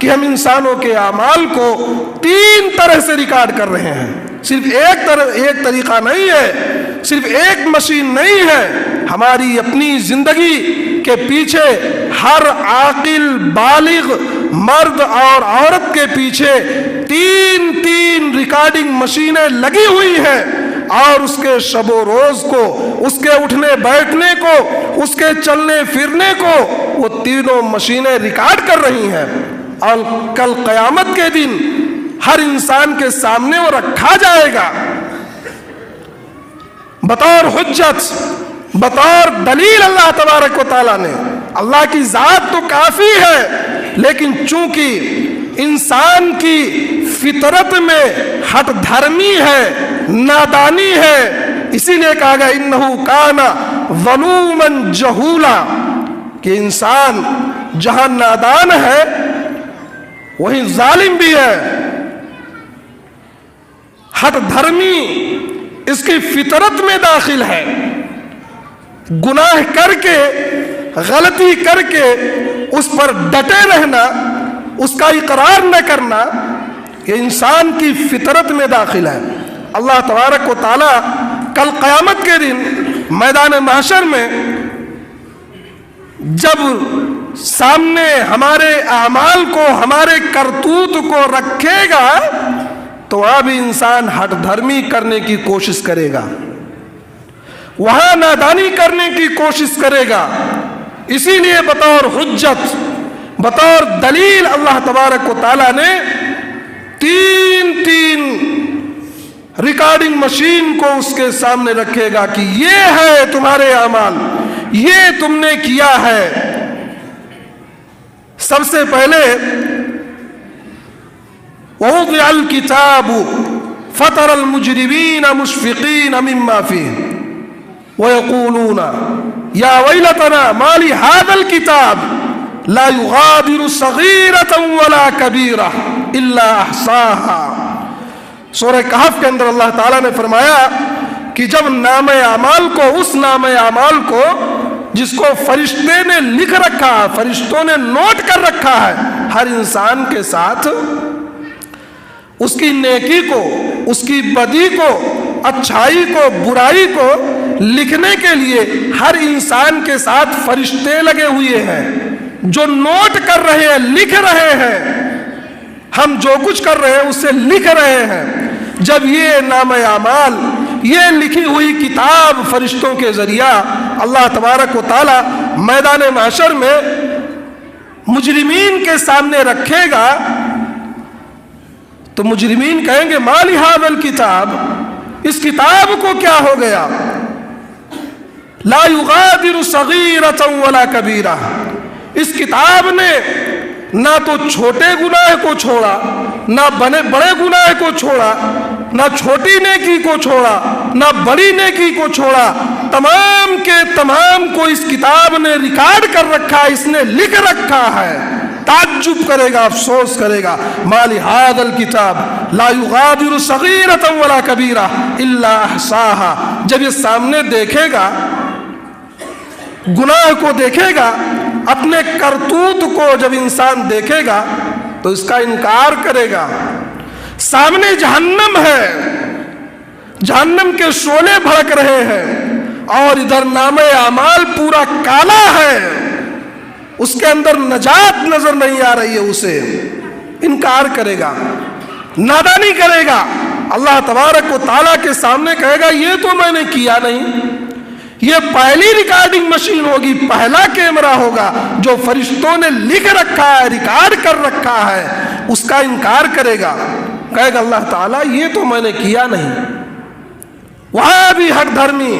کہ ہم انسانوں کے اعمال کو 3 طرح سے ریکارڈ کر رہے ہیں. صرف ایک طریقہ نہیں ہے، صرف ایک مشین نہیں ہے. ہماری اپنی زندگی کے پیچھے ہر عاقل بالغ مرد اور عورت کے پیچھے 3 ریکارڈنگ مشینیں لگی ہوئی ہیں، اور اس کے شب و روز کو، اس کے اٹھنے بیٹھنے کو، اس کے چلنے پھرنے کو وہ تینوں مشینیں ریکارڈ کر رہی ہیں. اور کل قیامت کے دن ہر انسان کے سامنے وہ رکھا جائے گا بطور حجت، بطور دلیل. اللہ تبارک و تعالیٰ نے، اللہ کی ذات تو کافی ہے، لیکن چونکہ انسان کی فطرت میں ہٹ دھرمی ہے، نادانی ہے، اسی لیے کہا گیا انہو کان ظلوما جہولا، کہ انسان جہاں نادان ہے وہیں ظالم بھی ہے. ہٹ دھرمی اس کی فطرت میں داخل ہے. گناہ کر کے، غلطی کر کے اس پر ڈٹے رہنا، اس کا اقرار نہ کرنا، یہ انسان کی فطرت میں داخل ہے. اللہ تبارک و تعالی کل قیامت کے دن میدان محشر میں جب سامنے ہمارے اعمال کو، ہمارے کرتوت کو رکھے گا تو وہاں بھی انسان ہٹ دھرمی کرنے کی کوشش کرے گا، وہاں نادانی کرنے کی کوشش کرے گا. اسی لیے بطور حجت، بطور دلیل اللہ تبارک و تعالیٰ نے 3 ریکارڈنگ مشین کو اس کے سامنے رکھے گا کہ یہ ہے تمہارے اعمال، یہ تم نے کیا ہے. سب سے پہلے ووضع الكتاب فترى المجرمين مشفقين مما فيه ويقولون يا ويلتنا ما لهذا الكتاب لا يغادر صغيرة ولا كبيرة إلا أحصاها. سورہ کہف کے اندر اللہ تعالیٰ نے فرمایا کہ جب نام اعمال کو، اس نام اعمال کو جس کو فرشتے نے لکھ رکھا ہے، فرشتوں نے نوٹ کر رکھا ہے، ہر انسان کے ساتھ اس کی نیکی کو، اس کی بدی کو، اچھائی کو، برائی کو لکھنے کے لیے ہر انسان کے ساتھ فرشتے لگے ہوئے ہیں جو نوٹ کر رہے ہیں، لکھ رہے ہیں. ہم جو کچھ کر رہے ہیں اسے لکھ رہے ہیں. جب یہ نام اعمال، یہ لکھی ہوئی کتاب فرشتوں کے ذریعہ اللہ تبارک و تعالی میدان محشر میں مجرمین کے سامنے رکھے گا تو مجرمین کہیں گے ما لہذا الکتاب، اس کتاب کو کیا ہو گیا؟ لا یغادر صغیرۃ ولا کبیرہ، اس کتاب نے نہ تو چھوٹے گناہ کو چھوڑا، نہ بڑے گناہ کو چھوڑا، نہ چھوٹی نیکی کو چھوڑا، نہ بڑی نیکی کو چھوڑا. تمام کے تمام کو اس کتاب نے ریکارڈ کر رکھا ہے، اس نے لکھ رکھا ہے. تعجب کرے گا، افسوس کرے گا. ما لہذا الکتاب لا یغادر صغیرۃ ولا کبیرہ الا احصاها. جب یہ سامنے دیکھے گا، گناہ کو دیکھے گا، اپنے کرتوت کو جب انسان دیکھے گا تو اس کا انکار کرے گا. سامنے جہنم ہے، جہنم کے شعلے بھڑک رہے ہیں، اور ادھر نام اعمال پورا کالا ہے، اس کے اندر نجات نظر نہیں آ رہی ہے. اسے انکار کرے گا، نادانی کرے گا. اللہ تبارک و تعالیٰ کے سامنے کہے گا یہ تو میں نے کیا نہیں. یہ پہلی ریکارڈنگ مشین ہوگی، پہلا کیمرہ ہوگا جو فرشتوں نے لکھ رکھا ہے، ریکارڈ کر رکھا ہے. اس کا انکار کرے گا، کہے گا اللہ تعالیٰ یہ تو میں نے کیا نہیں. وہاں بھی حق دھرمی،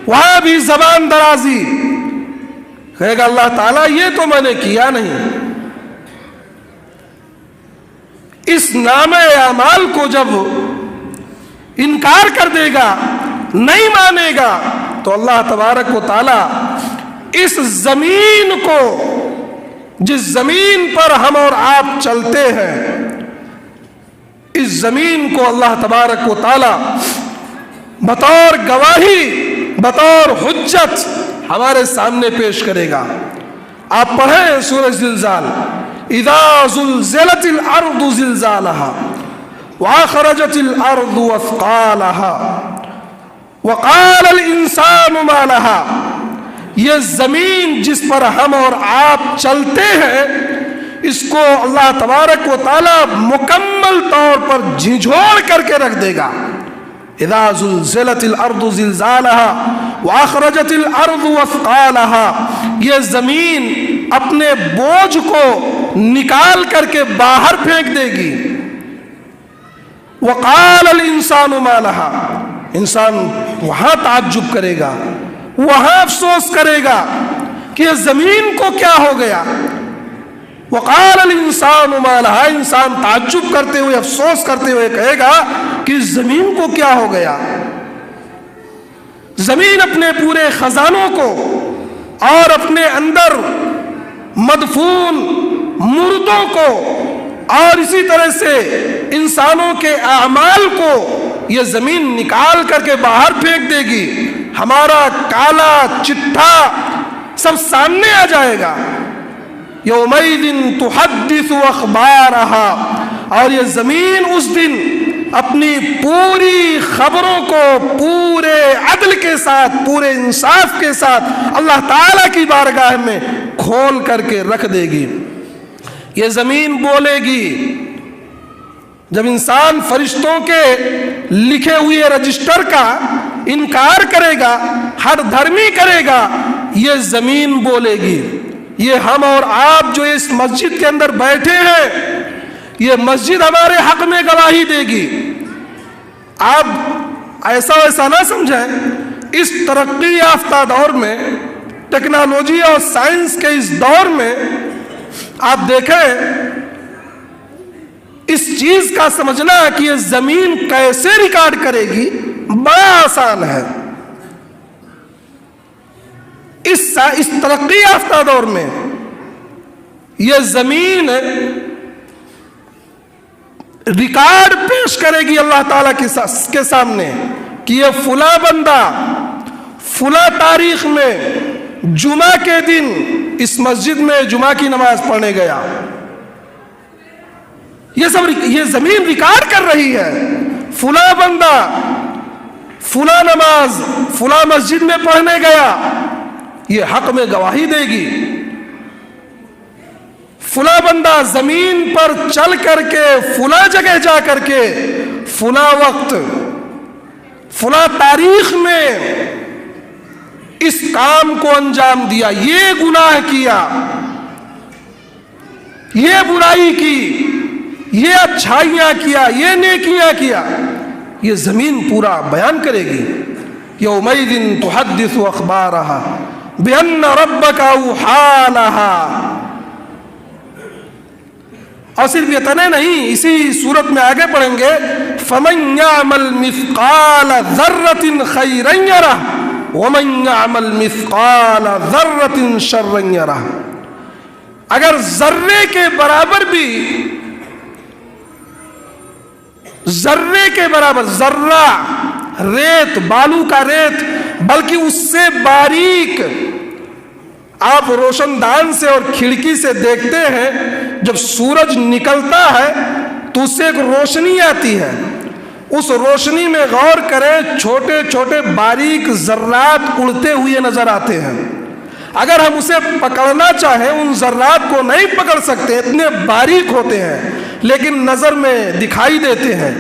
وہاں بھی زبان درازی، کہے گا اللہ تعالیٰ یہ تو میں نے کیا نہیں. اس نام اعمال کو جب انکار کر دے گا، نہیں مانے گا، تو اللہ تبارک و تعالی اس زمین کو، جس زمین پر ہم اور آپ چلتے ہیں، اس زمین کو اللہ تبارک و تعالی بطور گواہی، بطور حجت ہمارے سامنے پیش کرے گا. آپ پڑھیں سورہ زلزال، اذا زلزلت الارض زلزالها واخرجت الارض اثقالها وقال الانسان ما لها. یہ زمین جس پر ہم اور آپ چلتے ہیں اس کو اللہ تبارک و تعالی مکمل طور پر جھنجھوڑ کر کے رکھ دے گا. اذا زلزلت الارض زلزالها واخرجت الارض اثقالها. یہ زمین اپنے بوجھ کو نکال کر کے باہر پھینک دے گی. وقال الانسان ما لها. انسان وہاں تعجب کرے گا, وہاں افسوس کرے گا کہ یہ زمین کو کیا ہو گیا. وقال الانسان ما لها. انسان تعجب کرتے ہوئے افسوس کرتے ہوئے کہے گا کہ زمین کو کیا ہو گیا. زمین اپنے پورے خزانوں کو اور اپنے اندر مدفون مردوں کو اور اسی طرح سے انسانوں کے اعمال کو یہ زمین نکال کر کے باہر پھینک دے گی. ہمارا کالا چٹھا سب سامنے آ جائے گا. یومئذ تحدث اخبارها. اور یہ زمین اس دن اپنی پوری خبروں کو پورے عدل کے ساتھ, پورے انصاف کے ساتھ اللہ تعالیٰ کی بارگاہ میں کھول کر کے رکھ دے گی. یہ زمین بولے گی. جب انسان فرشتوں کے لکھے ہوئے رجسٹر کا انکار کرے گا, ہر دھرمی کرے گا, یہ زمین بولے گی. یہ ہم اور آپ جو اس مسجد کے اندر بیٹھے ہیں, یہ مسجد ہمارے حق میں گواہی دے گی. آپ ایسا ویسا نہ سمجھیں, اس ترقی یافتہ دور میں, ٹیکنالوجی اور سائنس کے اس دور میں آپ دیکھیں اس چیز کا سمجھنا کہ یہ زمین کیسے ریکارڈ کرے گی بڑا آسان ہے. اس ترقی یافتہ دور میں یہ زمین ریکارڈ پیش کرے گی اللہ تعالیٰ کے سامنے کہ یہ فلاں بندہ فلاں تاریخ میں جمعہ کے دن اس مسجد میں جمعہ کی نماز پڑھنے گیا. یہ زمین ریکارڈ کر رہی ہے. فلاں بندہ فلاں نماز فلاں مسجد میں پڑھنے گیا, یہ حق میں گواہی دے گی. فلاں بندہ زمین پر چل کر کے فلاں جگہ جا کر کے فلاں وقت فلاں تاریخ میں اس کام کو انجام دیا, یہ گناہ کیا, یہ برائی کی, یہ اچھائیاں کیا, یہ نیکیاں کیا. یہ زمین پورا بیان کرے گی. یومئذ تحدث اخبارها بان ربک اوحی لها. اور صرف یہ تنے نہیں, اسی صورت میں آگے پڑھیں گے فمن یعمل مثقال ذرة خیرا یرہ ومن یعمل مثقال ذرة شرا یرہ. اگر ذرے کے برابر بھی, ذرے کے برابر, ذرہ ریت, بالو کا ریت, بلکہ اس سے باریک آپ روشن دان سے اور کھڑکی سے دیکھتے ہیں, جب سورج نکلتا ہے تو اس سے ایک روشنی آتی ہے. اس روشنی میں غور کریں, چھوٹے چھوٹے باریک ذرات اڑتے ہوئے نظر آتے ہیں. اگر ہم اسے پکڑنا چاہیں ان ذرات کو نہیں پکڑ سکتے, اتنے باریک ہوتے ہیں, لیکن نظر میں دکھائی دیتے ہیں.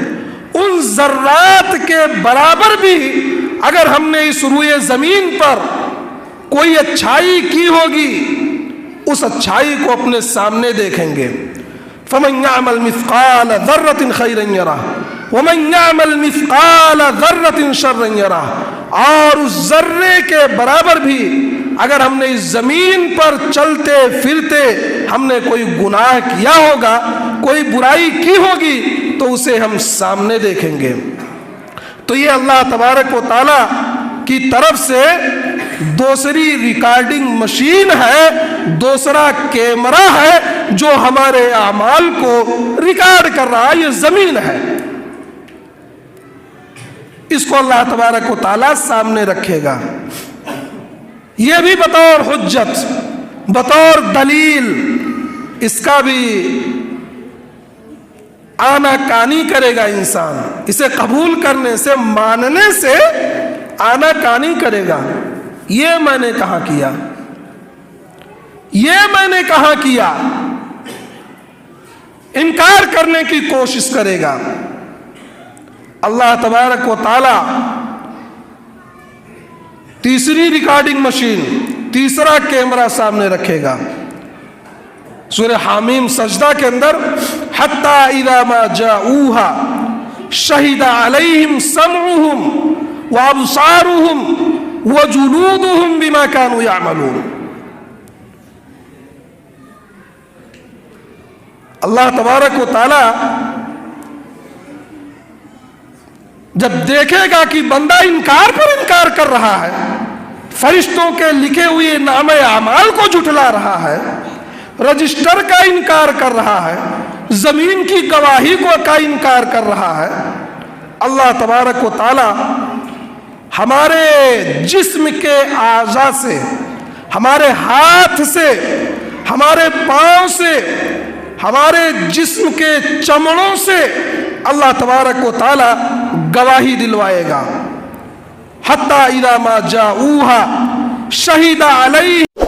ان ذرات کے برابر بھی اگر ہم نے اس روئے زمین پر کوئی اچھائی کی ہوگی, اس اچھائی کو اپنے سامنے دیکھیں گے. فمن يعمل مثقال ذرة خيرا يره ومن يعمل مثقال ذرة شرا يره. اور اس ذرے کے برابر بھی اگر ہم نے اس زمین پر چلتے پھرتے ہم نے کوئی گناہ کیا ہوگا, کوئی برائی کی ہوگی, تو اسے ہم سامنے دیکھیں گے. تو یہ اللہ تبارک و تعالی کی طرف سے دوسری ریکارڈنگ مشین ہے, دوسرا کیمرہ ہے جو ہمارے اعمال کو ریکارڈ کر رہا ہے. یہ زمین ہے, اس کو اللہ تبارک و تعالی سامنے رکھے گا. یہ بھی بطور حجت, بطور دلیل, اس کا بھی آنا کانی کرے گا انسان، اسے قبول کرنے سے، ماننے سے آنا کانی کرے گا۔ یہ میں نے کہاں کیا، یہ میں نے کہاں کیا، انکار کرنے کی کوشش کرے گا۔ اللہ تبارک و تعالی تیسری ریکارڈنگ مشین، تیسرا کیمرہ سامنے رکھے گا۔ سورہ حامیم سجدہ کے اندر حتی اذا ما جاؤوہا شہد علیہم سمعہم وابصارہم وجلودہم بما کانوا یعملون۔ اللہ تبارک و تعالی جب دیکھے گا کہ بندہ انکار پر انکار کر رہا ہے، فرشتوں کے لکھے ہوئے نامہ اعمال کو جھٹلا رہا ہے، رجسٹر کا انکار کر رہا ہے، زمین کی گواہی کا انکار کر رہا ہے، اللہ تبارک و تعالی ہمارے جسم کے اعضاء سے، ہمارے ہاتھ سے، ہمارے پاؤں سے، ہمارے جسم کے چمڑوں سے اللہ تبارک و تعالی گواہی دلوائے گا۔ حتی اذا ما جاؤوہا شہد علیہ